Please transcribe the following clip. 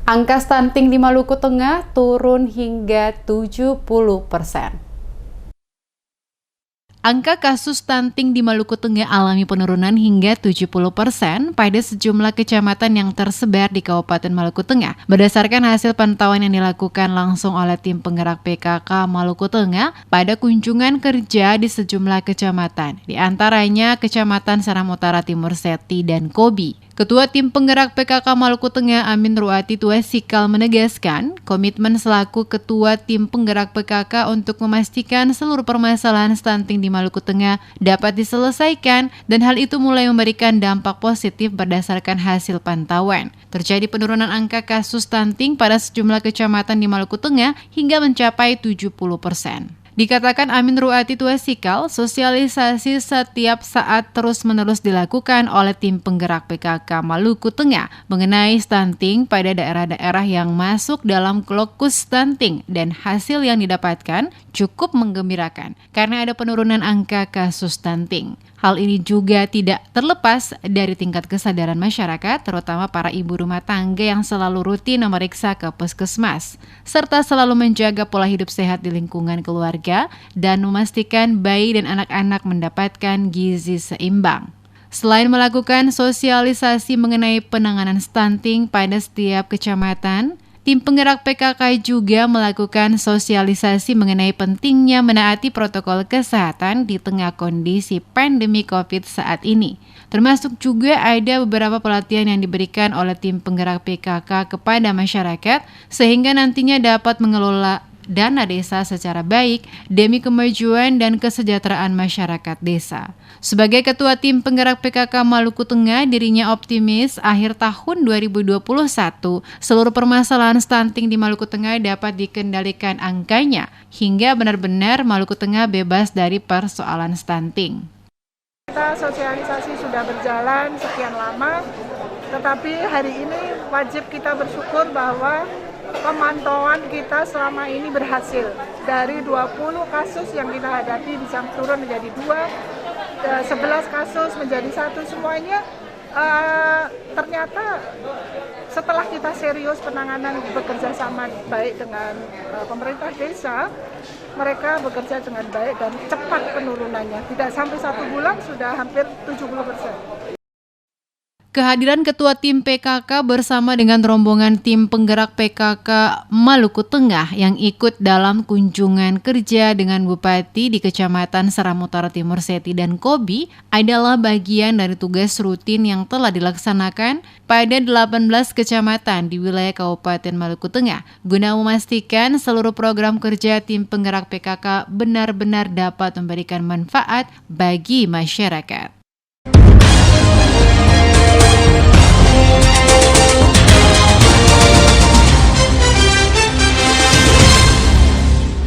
Angka stunting di Maluku Tengah turun hingga 70%. Angka kasus stunting di Maluku Tengah alami penurunan hingga 70% pada sejumlah kecamatan yang tersebar di Kabupaten Maluku Tengah. Berdasarkan hasil pantauan yang dilakukan langsung oleh tim penggerak PKK Maluku Tengah pada kunjungan kerja di sejumlah kecamatan, di antaranya Kecamatan Seram Utara Timur Seti dan Kobi. Ketua Tim Penggerak PKK Maluku Tengah Amin Ruati Tuasikal menegaskan komitmen selaku Ketua Tim Penggerak PKK untuk memastikan seluruh permasalahan stunting di Maluku Tengah dapat diselesaikan dan hal itu mulai memberikan dampak positif berdasarkan hasil pantauan. Terjadi penurunan angka kasus stunting pada sejumlah kecamatan di Maluku Tengah hingga mencapai 70%. Dikatakan Amin Ruati Tuasikal, sosialisasi setiap saat terus-menerus dilakukan oleh tim penggerak PKK Maluku Tengah mengenai stunting pada daerah-daerah yang masuk dalam lokus stunting dan hasil yang didapatkan cukup menggembirakan karena ada penurunan angka kasus stunting. Hal ini juga tidak terlepas dari tingkat kesadaran masyarakat, terutama para ibu rumah tangga yang selalu rutin memeriksa ke puskesmas, serta selalu menjaga pola hidup sehat di lingkungan keluarga dan memastikan bayi dan anak-anak mendapatkan gizi seimbang. Selain melakukan sosialisasi mengenai penanganan stunting pada setiap kecamatan, tim penggerak PKK juga melakukan sosialisasi mengenai pentingnya menaati protokol kesehatan di tengah kondisi pandemi COVID saat ini. Termasuk juga ada beberapa pelatihan yang diberikan oleh tim penggerak PKK kepada masyarakat sehingga nantinya dapat mengelola dana desa secara baik demi kemajuan dan kesejahteraan masyarakat desa. Sebagai Ketua Tim Penggerak PKK Maluku Tengah, dirinya optimis akhir tahun 2021 seluruh permasalahan stunting di Maluku Tengah dapat dikendalikan angkanya hingga benar-benar Maluku Tengah bebas dari persoalan stunting. Kita sosialisasi sudah berjalan sekian lama, tetapi hari ini wajib kita bersyukur bahwa pemantauan kita selama ini berhasil. Dari 20 kasus yang kita hadapi bisa turun menjadi 2, 11 kasus menjadi 1, semuanya ternyata setelah kita serius penanganan bekerja sama baik dengan pemerintah desa, mereka bekerja dengan baik dan cepat penurunannya. Tidak sampai 1 bulan sudah hampir 70%. Kehadiran Ketua Tim PKK bersama dengan rombongan tim penggerak PKK Maluku Tengah yang ikut dalam kunjungan kerja dengan Bupati di Kecamatan Seram Utara Timur Seti dan Kobi adalah bagian dari tugas rutin yang telah dilaksanakan pada 18 kecamatan di wilayah Kabupaten Maluku Tengah guna memastikan seluruh program kerja tim penggerak PKK benar-benar dapat memberikan manfaat bagi masyarakat.